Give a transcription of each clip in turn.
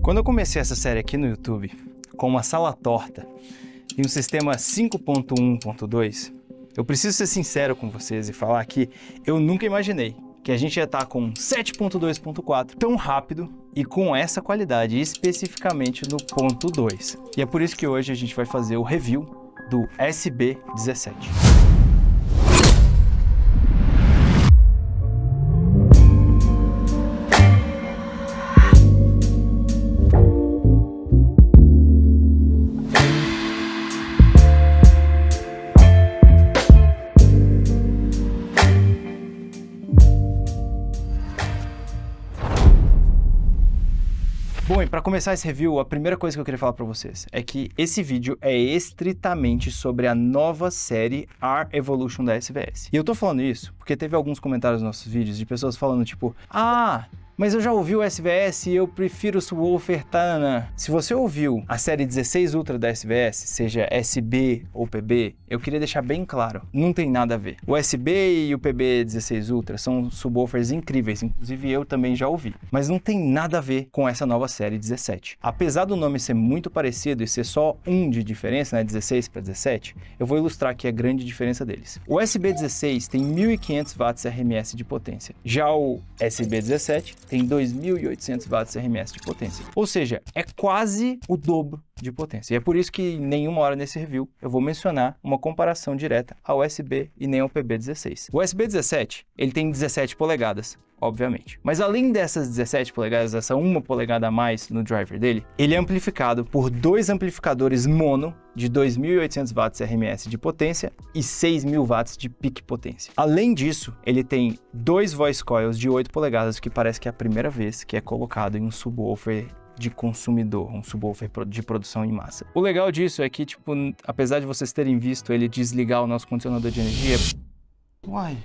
Quando eu comecei essa série aqui no YouTube, com uma sala torta e um sistema 5.1.2, eu preciso ser sincero com vocês e falar que eu nunca imaginei que a gente ia estar com 7.2.4 tão rápido e com essa qualidade, especificamente no ponto 2. E é por isso que hoje a gente vai fazer o review do SB17. Bom, e para começar esse review, a primeira coisa que eu queria falar para vocês é que esse vídeo é estritamente sobre a nova série R Evolution da SVS. E eu tô falando isso porque teve alguns comentários nos nossos vídeos de pessoas falando tipo, mas eu já ouvi o SVS e eu prefiro o subwoofer Tana. Se você ouviu a série 16 Ultra da SVS, seja SB ou PB, eu queria deixar bem claro, não tem nada a ver. O SB e o PB 16 Ultra são subwoofers incríveis, inclusive eu também já ouvi. Mas não tem nada a ver com essa nova série 17. Apesar do nome ser muito parecido e ser só um de diferença, né, 16 para 17, eu vou ilustrar aqui a grande diferença deles. O SB16 tem 1.500 watts RMS de potência. Já o SB17 tem 2.800 watts RMS de potência. Ou seja, é quase o dobro de potência. E é por isso que em nenhuma hora nesse review eu vou mencionar uma comparação direta ao SB e nem ao PB16. O SB17, ele tem 17 polegadas, obviamente. Mas além dessas 17 polegadas, essa 1 polegada a mais no driver dele, ele é amplificado por dois amplificadores mono de 2.800 watts RMS de potência e 6.000 watts de peak potência. Além disso, ele tem dois voice coils de 8 polegadas, que parece que é a primeira vez que é colocado em um subwoofer de consumidor, um subwoofer de produção em massa. O legal disso é que, tipo, apesar de vocês terem visto ele desligar o nosso condicionador de energia... Uai,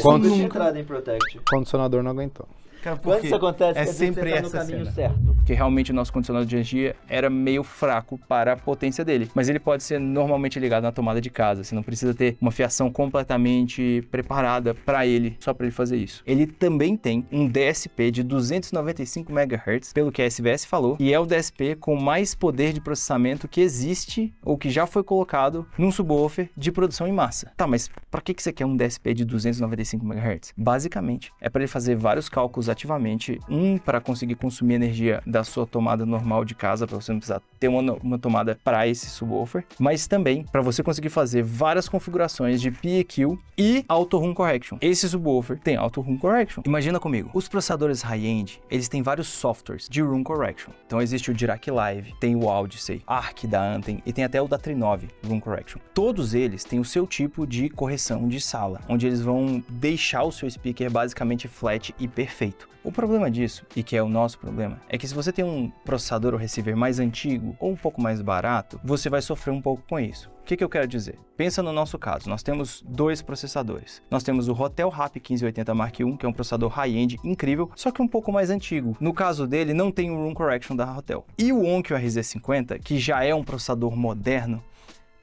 Quando tinha entrado em Protect. o condicionador não aguentou. Cara, Quando isso acontece, é quer dizer que sempre você tá no essa caminho cena. certo. Porque realmente o nosso condicionador de energia era meio fraco para a potência dele. Mas ele pode ser normalmente ligado na tomada de casa. Você não precisa ter uma fiação completamente preparada para ele, só para ele fazer isso. Ele também tem um DSP de 295 MHz, pelo que a SVS falou, e é o DSP com mais poder de processamento que existe ou que já foi colocado num subwoofer de produção em massa. Tá, mas para que você quer um DSP de 295 MHz? Basicamente, é para ele fazer vários cálculos ativamente, para conseguir consumir energia da sua tomada normal de casa, para você não precisar ter uma tomada para esse subwoofer, mas também para você conseguir fazer várias configurações de PEQ e Auto Room Correction. Esse subwoofer tem Auto Room Correction. Imagina comigo, os processadores high-end, eles têm vários softwares de Room Correction. Então existe o Dirac Live, tem o Odyssey, Arc da Anten e tem até o da Trinove Room Correction. Todos eles têm o seu tipo de correção de sala, onde eles vão deixar o seu speaker basicamente flat e perfeito. O problema disso, e que é o nosso problema, é que se você tem um processador ou receiver mais antigo ou um pouco mais barato, você vai sofrer um pouco com isso. O que eu quero dizer? Pensa no nosso caso, nós temos dois processadores. Nós temos o Hotel Rap 1580 Mark I, que é um processador high-end incrível, só que um pouco mais antigo. No caso dele, não tem o Room Correction da Hotel. E o Onkyo RZ50, que já é um processador moderno,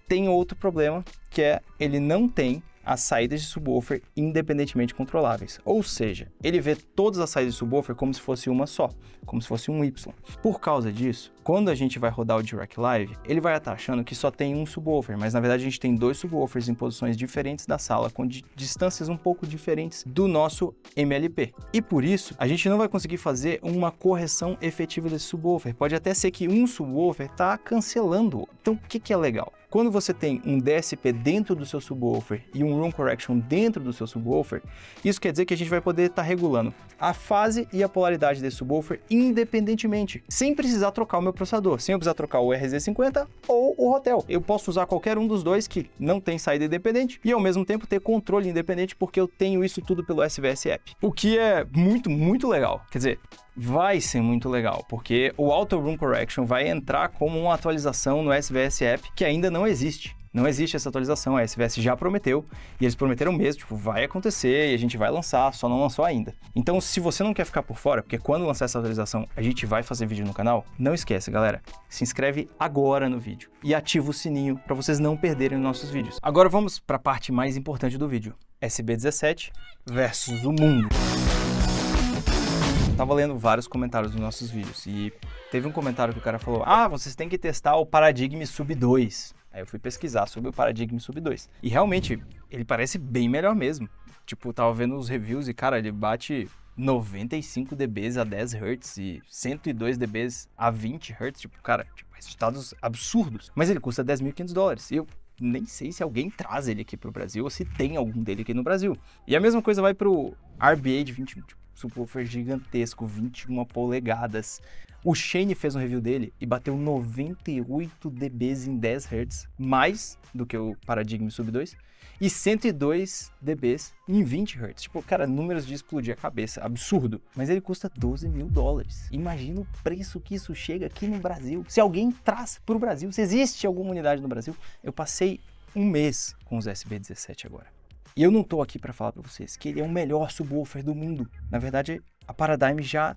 tem outro problema, que é ele não tem as saídas de subwoofer independentemente controláveis. Ou seja, ele vê todas as saídas de subwoofer como se fosse uma só, como se fosse um Y. Por causa disso, quando a gente vai rodar o Dirac Live, ele vai estar achando que só tem um subwoofer, mas na verdade a gente tem dois subwoofers em posições diferentes da sala, com distâncias um pouco diferentes do nosso MLP. E por isso, a gente não vai conseguir fazer uma correção efetiva desse subwoofer. Pode até ser que um subwoofer está cancelando. Então, o que é legal? Quando você tem um DSP dentro do seu subwoofer e um Room Correction dentro do seu subwoofer, isso quer dizer que a gente vai poder estar regulando a fase e a polaridade desse subwoofer independentemente, sem precisar trocar o meu processador, sem eu precisar trocar o RZ50 ou o Hotel. Eu posso usar qualquer um dos dois que não tem saída independente e ao mesmo tempo ter controle independente, porque eu tenho isso tudo pelo SVS App. O que é muito, muito legal. Quer dizer, vai ser muito legal, porque o Auto Room Correction vai entrar como uma atualização no SVS App que ainda não existe. Não existe essa atualização, a SVS já prometeu, e eles prometeram mesmo, tipo, vai acontecer e a gente vai lançar, só não lançou ainda. Então, se você não quer ficar por fora, porque quando lançar essa atualização a gente vai fazer vídeo no canal, não esquece, galera, se inscreve agora no vídeo e ativa o sininho para vocês não perderem os nossos vídeos. Agora vamos para a parte mais importante do vídeo, SB17 versus o mundo. tava lendo vários comentários dos nossos vídeos e teve um comentário que o cara falou: ah, vocês têm que testar o Paradigm Sub 2. Aí eu fui pesquisar sobre o Paradigm Sub 2. E realmente, ele parece bem melhor mesmo. Tipo, tava vendo os reviews e, cara, ele bate 95 dBs a 10 Hz e 102 dBs a 20 Hz. Tipo, cara, resultados absurdos. Mas ele custa $10.500. E eu nem sei se alguém traz ele aqui pro Brasil ou se tem algum dele aqui no Brasil. E a mesma coisa vai pro RBA de 20, tipo, subwoofer gigantesco, 21 polegadas. O Shane fez um review dele e bateu 98 dBs em 10 Hz, mais do que o Paradigm Sub 2, e 102 dBs em 20 Hz. Tipo, cara, números de explodir a cabeça, absurdo. Mas ele custa $12 mil. Imagina o preço que isso chega aqui no Brasil. Se alguém traz pro Brasil, se existe alguma unidade no Brasil. Eu passei um mês com os SB17 agora. E eu não tô aqui para falar para vocês que ele é o melhor subwoofer do mundo. Na verdade, a Paradigm já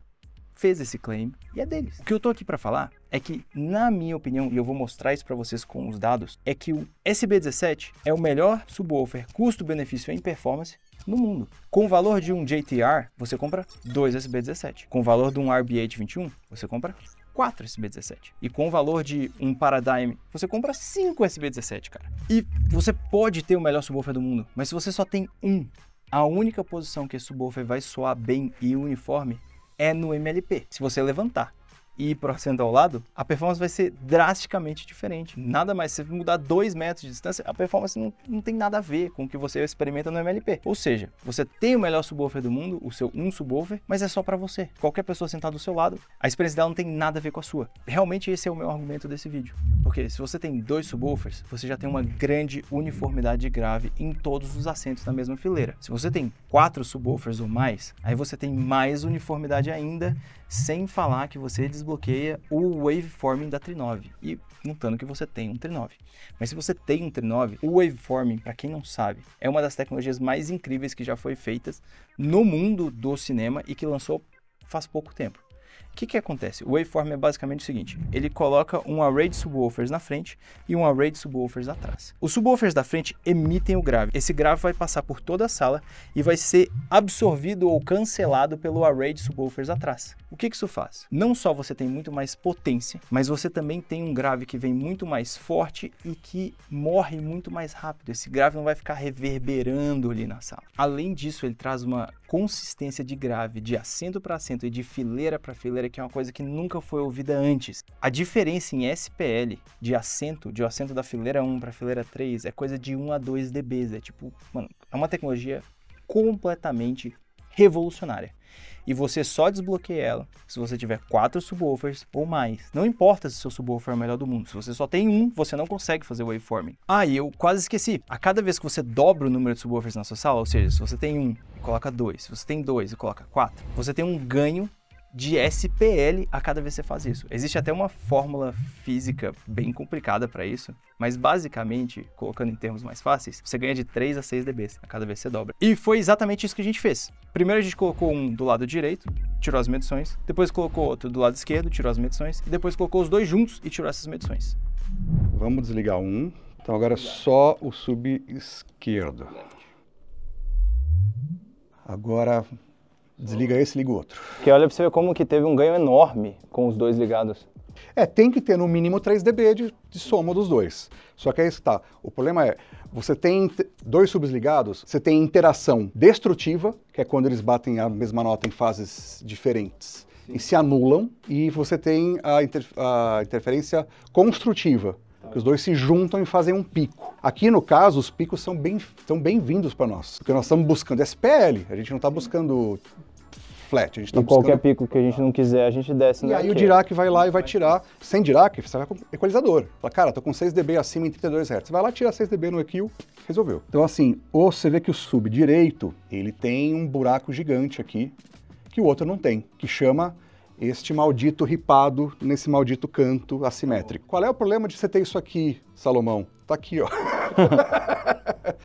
fez esse claim e é deles. O que eu tô aqui para falar é que, na minha opinião, e eu vou mostrar isso para vocês com os dados, é que o SB17 é o melhor subwoofer custo-benefício em performance no mundo. Com o valor de um JTR, você compra 2 SB17. Com o valor de um RB8 21, você compra 4 SB17. E com o valor de um Paradigm, você compra 5 SB17, cara. E você pode ter o melhor subwoofer do mundo, mas se você só tem um, a única posição que esse subwoofer vai soar bem e uniforme é no MLP. Se você levantar e ir para o assento ao lado, a performance vai ser drasticamente diferente. Nada mais, se você mudar 2 metros de distância, a performance não tem nada a ver com o que você experimenta no MLP. Ou seja, você tem o melhor subwoofer do mundo, o seu subwoofer, mas é só para você. Qualquer pessoa sentada do seu lado, a experiência dela não tem nada a ver com a sua. Realmente esse é o meu argumento desse vídeo. Porque se você tem 2 subwoofers, você já tem uma grande uniformidade de grave em todos os assentos na mesma fileira. Se você tem 4 subwoofers ou mais, aí você tem mais uniformidade ainda, sem falar que você desbloqueia o waveforming da Tri9. E notando que você tem um Tri9. Mas se você tem um Tri9, o waveforming, para quem não sabe, é uma das tecnologias mais incríveis que já foi feitas no mundo do cinema e que lançou faz pouco tempo. O que acontece? O waveform é basicamente o seguinte: ele coloca um array de subwoofers na frente e um array de subwoofers atrás. Os subwoofers da frente emitem o grave. Esse grave vai passar por toda a sala e vai ser absorvido ou cancelado pelo array de subwoofers atrás. O que isso faz? Não só você tem muito mais potência, mas você também tem um grave que vem muito mais forte e que morre muito mais rápido. Esse grave não vai ficar reverberando ali na sala. Além disso, ele traz uma consistência de grave de assento para assento e de fileira para fileira, que é uma coisa que nunca foi ouvida antes. A diferença em SPL de assento da fileira 1 para a fileira 3 é coisa de 1 a 2 dBs. É tipo, mano, é uma tecnologia completamente revolucionária. E você só desbloqueia ela se você tiver 4 subwoofers ou mais. Não importa se seu subwoofer é o melhor do mundo. Se você só tem um, você não consegue fazer waveforming. Ah, e eu quase esqueci. A cada vez que você dobra o número de subwoofers na sua sala, ou seja, se você tem 1 e coloca 2, se você tem 2 e coloca 4, você tem um ganho de SPL a cada vez que você faz isso. Existe até uma fórmula física bem complicada para isso, mas basicamente, colocando em termos mais fáceis, você ganha de 3 a 6 dBs a cada vez que você dobra. E foi exatamente isso que a gente fez. Primeiro a gente colocou um do lado direito, tirou as medições, depois colocou outro do lado esquerdo, tirou as medições, e depois colocou os dois juntos e tirou essas medições. Vamos desligar um. Então agora é só o sub esquerdo. Agora desliga esse, liga o outro. Que olha pra você ver como que teve um ganho enorme com os dois ligados. Tem que ter no mínimo 3 dB de soma dos dois. Só que aí está. O problema é, você tem 2 subs ligados, você tem interação destrutiva, que é quando eles batem a mesma nota em fases diferentes e se anulam, e você tem a interferência construtiva, que os dois se juntam e fazem um pico. Aqui, no caso, os picos são bem-vindos para nós, porque nós estamos buscando SPL, a gente não está buscando flat, a gente está buscando... qualquer pico que a gente não quiser, a gente desce. E aí o Dirac vai lá e vai tirar, sem Dirac, você vai com equalizador. Fala, cara, tô com 6 dB acima em 32 Hz. Você vai lá, tira 6 dB no EQ, resolveu. Então assim, você vê que o sub direito, ele tem um buraco gigante aqui, que o outro não tem, que chama este maldito ripado nesse maldito canto assimétrico. Qual é o problema de você ter isso aqui, Salomão? Tá aqui, ó.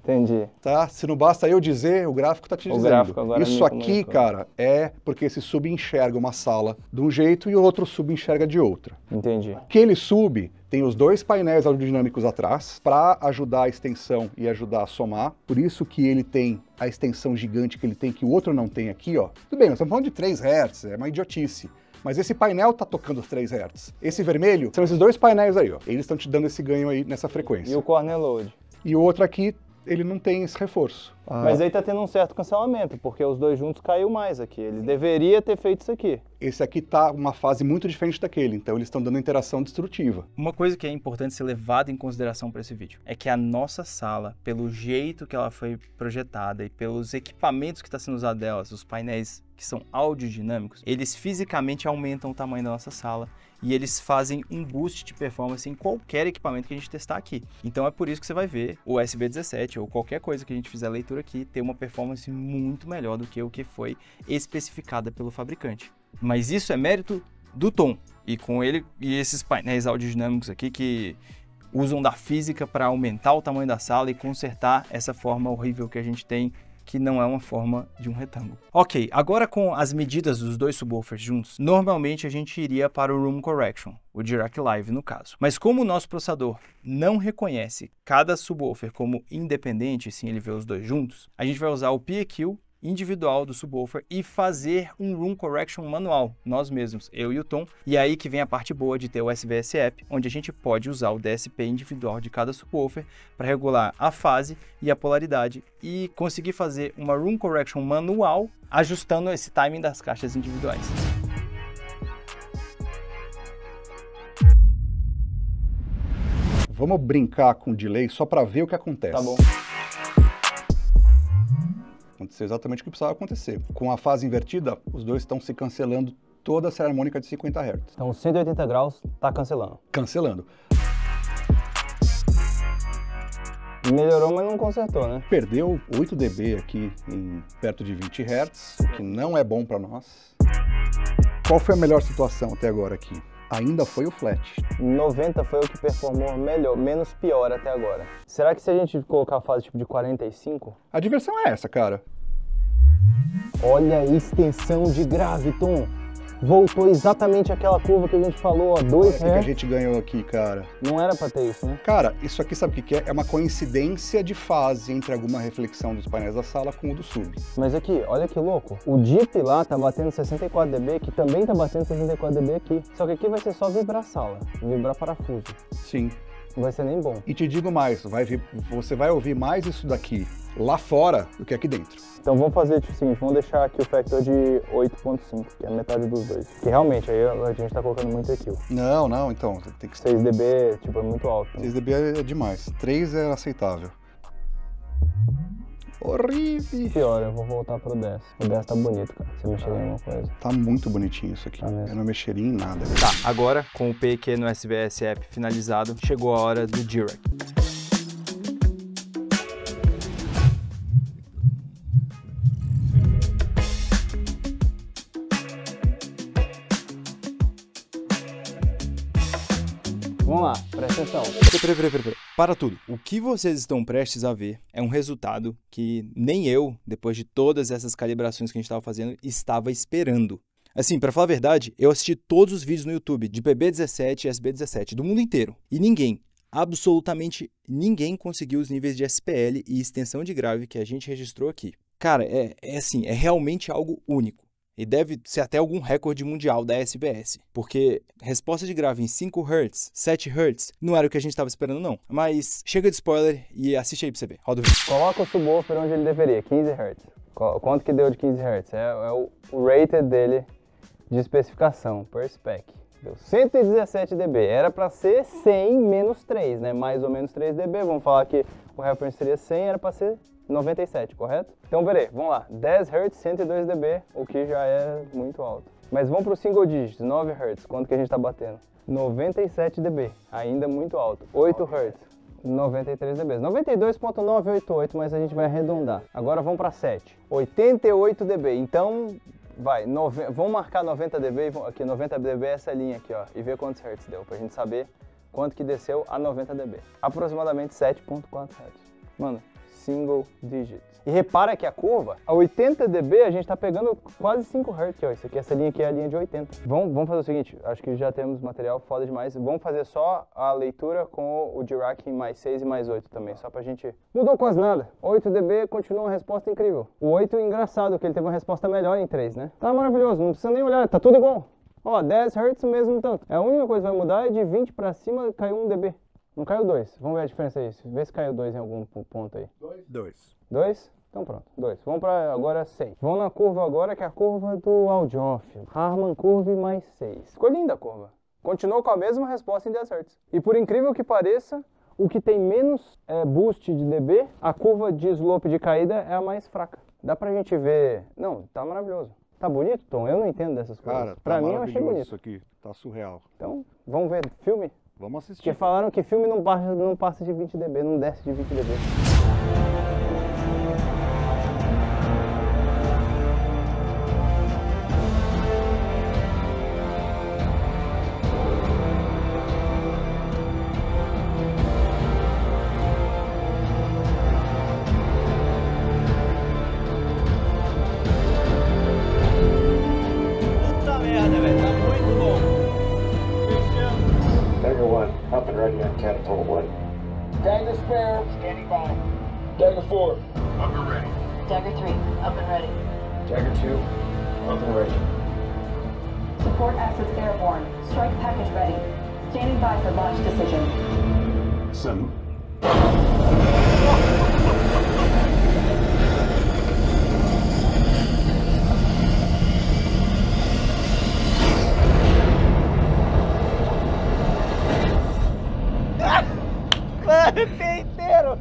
Entendi. Tá? Se não basta eu dizer, o gráfico tá te dizendo. gráfico agora Isso me aqui, comunicou. cara, é porque esse sub enxerga uma sala de um jeito e o outro sub enxerga de outra. Entendi. Aquele sub tem os dois painéis aerodinâmicos atrás para ajudar a extensão e ajudar a somar. Por isso que ele tem a extensão gigante que ele tem, que o outro não tem aqui, ó. Tudo bem, nós estamos falando de 3 Hz, é uma idiotice. Mas esse painel tá tocando os 3 Hz. Esse vermelho são esses dois painéis aí, ó. Eles estão te dando esse ganho aí nessa frequência. E o corner load? E o outro aqui, ele não tem esse reforço. Mas aí tá tendo um certo cancelamento, porque os dois juntos caiu mais aqui. Ele deveria ter feito isso aqui. Esse aqui tá uma fase muito diferente daquele, então eles estão dando interação destrutiva. Uma coisa que é importante ser levada em consideração para esse vídeo é que a nossa sala, pelo jeito que ela foi projetada e pelos equipamentos que está sendo usado delas, os painéis que são audiodinâmicos, eles fisicamente aumentam o tamanho da nossa sala e eles fazem um boost de performance em qualquer equipamento que a gente testar aqui. Então é por isso que você vai ver o USB17 ou qualquer coisa que a gente fizer leitura aqui ter uma performance muito melhor do que o que foi especificada pelo fabricante. Mas isso é mérito do Tom, e com ele e esses painéis audiodinâmicos aqui que usam da física para aumentar o tamanho da sala e consertar essa forma horrível que a gente tem, que não é uma forma de um retângulo. Ok, agora com as medidas dos dois subwoofers juntos, normalmente a gente iria para o Room Correction, o Dirac Live no caso. Mas como o nosso processador não reconhece cada subwoofer como independente, sim, ele vê os dois juntos, a gente vai usar o PEQ individual do subwoofer e fazer um Room Correction manual, nós mesmos, eu e o Tom. E aí que vem a parte boa de ter o SVS App, onde a gente pode usar o DSP individual de cada subwoofer para regular a fase e a polaridade e conseguir fazer uma Room Correction manual, ajustando esse timing das caixas individuais. Vamos brincar com o delay só para ver o que acontece. Tá bom. Aconteceu exatamente o que precisava acontecer. Com a fase invertida, os dois estão se cancelando toda a série harmônica de 50 Hz. Então 180 graus tá cancelando. Cancelando. Melhorou, mas não consertou, né? Perdeu 8 dB aqui em perto de 20 Hz, o que não é bom para nós. Qual foi a melhor situação até agora aqui? Ainda foi o flat. 90 foi o que performou melhor, menos pior até agora. Será que se a gente colocar a fase tipo de 45? A diversão é essa, cara. Olha a extensão de grave, Tom. Voltou exatamente aquela curva que a gente falou, ó, 2 O que a gente ganhou aqui, cara? Não era pra ter isso, né? Cara, isso aqui sabe o que é? É uma coincidência de fase entre alguma reflexão dos painéis da sala com o do sub. Mas aqui, olha que louco. O DIP lá tá batendo 64 dB, que também tá batendo 64 dB aqui. Só que aqui vai ser só vibrar a sala, vibrar parafuso. Sim. Não vai ser nem bom. E te digo mais, você vai ouvir mais isso daqui lá fora do que aqui dentro. Então vamos fazer tipo, o seguinte, vamos deixar aqui o factor de 8.5, que é a metade dos dois. Que realmente aí a gente tá colocando muito EQ. Não, então, tem que ser 6 dB, tipo, é muito alto. Né? 6 dB é demais, 3 é aceitável. Horrível! Pior, eu vou voltar pro 10. O 10 tá bonito, cara. Você mexer em alguma coisa. Tá muito bonitinho isso aqui. Tá mesmo. Eu não mexeria em nada. Tá, agora com o PEQ no SVS App finalizado, chegou a hora do Dirac. Vamos lá, presta atenção. Peraí. Para tudo. O que vocês estão prestes a ver é um resultado que nem eu, depois de todas essas calibrações que a gente estava fazendo, estava esperando. Assim, para falar a verdade, eu assisti todos os vídeos no YouTube de PB17 e SB17 do mundo inteiro. E ninguém, absolutamente ninguém conseguiu os níveis de SPL e extensão de grave que a gente registrou aqui. Cara, é realmente algo único. E deve ser até algum recorde mundial da SBS, porque resposta de grave em 5 Hz, 7 Hz, não era o que a gente estava esperando não. Mas chega de spoiler e assiste aí pra você ver. Roda o vídeo. Coloca o subwoofer onde ele deveria, 15 Hz. Quanto que deu de 15 Hz? É o rated dele de especificação, per spec. Deu 117 dB. Era para ser 100 menos 3, né? Mais ou menos 3 dB. Vamos falar que o reference seria 100, era para ser 97, correto? Então, peraí, vamos lá. 10 Hz, 102 dB, o que já é muito alto. Mas vamos para o single digits, 9 Hz. Quanto que a gente está batendo? 97 dB, ainda muito alto. 8 Hz, 93 dB. 92.988, mas a gente vai arredondar. Agora vamos para 7. 88 dB. Então, vai, vamos marcar 90 dB, aqui 90 dB é essa linha aqui, ó, e ver quantos Hz deu, pra gente saber quanto que desceu a 90 dB. Aproximadamente 7.4 Hz. Mano, single digits. E repara que a curva, a 80 dB, a gente está pegando quase 5 Hz. Ó, isso aqui, essa linha aqui é a linha de 80. Vamos fazer o seguinte, acho que já temos material foda demais. Vamos fazer só a leitura com o Dirac em mais 6 e mais 8 também, só pra gente... Mudou quase nada. 8 dB continua uma resposta incrível. O 8 engraçado, que ele teve uma resposta melhor em 3, né? Tá maravilhoso, não precisa nem olhar, tá tudo igual. Ó, 10 Hz mesmo tanto. A única coisa que vai mudar é de 20 pra cima, caiu 1 dB. Não caiu 2. Vamos ver a diferença aí. Vê se caiu 2 em algum ponto aí. 2. 2? Então pronto, 2. Vamos para agora 6. Vamos na curva agora, que é a curva do audiófilo. Harman Curve mais 6. Ficou linda a curva. Continuou com a mesma resposta em 10 Hz. E por incrível que pareça, o que tem menos boost de dB, a curva de slope de caída é a mais fraca. Dá pra gente ver... Não, tá maravilhoso. Tá bonito, Tom? Eu não entendo dessas coisas. Cara, pra tá mim eu achei bonito. Isso aqui tá surreal. Então, vamos ver filme? Vamos assistir. Porque falaram que filme não passa de 20 dB, não desce de 20 dB. Puta merda, velho. Tá muito bom. Dagger 1, up and ready on catapult 1. Dagger spare, standing by. Dagger 4, Up and ready. Dagger 3, up and ready. Dagger 2, up and ready. Support assets airborne. Strike package ready. Standing by for launch decision. 7. Perfeiteiro!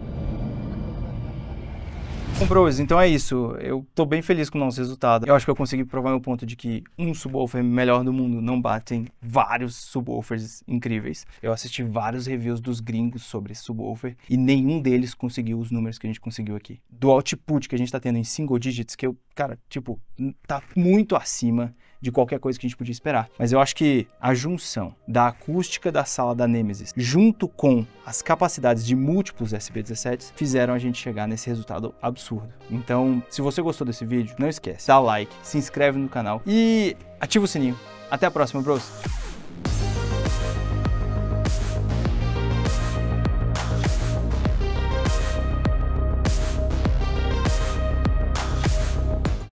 Bom, bros, então é isso. Eu tô bem feliz com o nosso resultado. Eu acho que eu consegui provar meu ponto de que um subwoofer melhor do mundo não batem vários subwoofers incríveis. Eu assisti vários reviews dos gringos sobre esse subwoofer e nenhum deles conseguiu os números que a gente conseguiu aqui. Do output que a gente tá tendo em single digits, que eu, cara, tipo, tá muito acima de qualquer coisa que a gente podia esperar. Mas eu acho que a junção da acústica da sala da Nemesis junto com as capacidades de múltiplos SB17 fizeram a gente chegar nesse resultado absurdo. Então, se você gostou desse vídeo, não esquece, dá like, se inscreve no canal e ativa o sininho. Até a próxima, bros!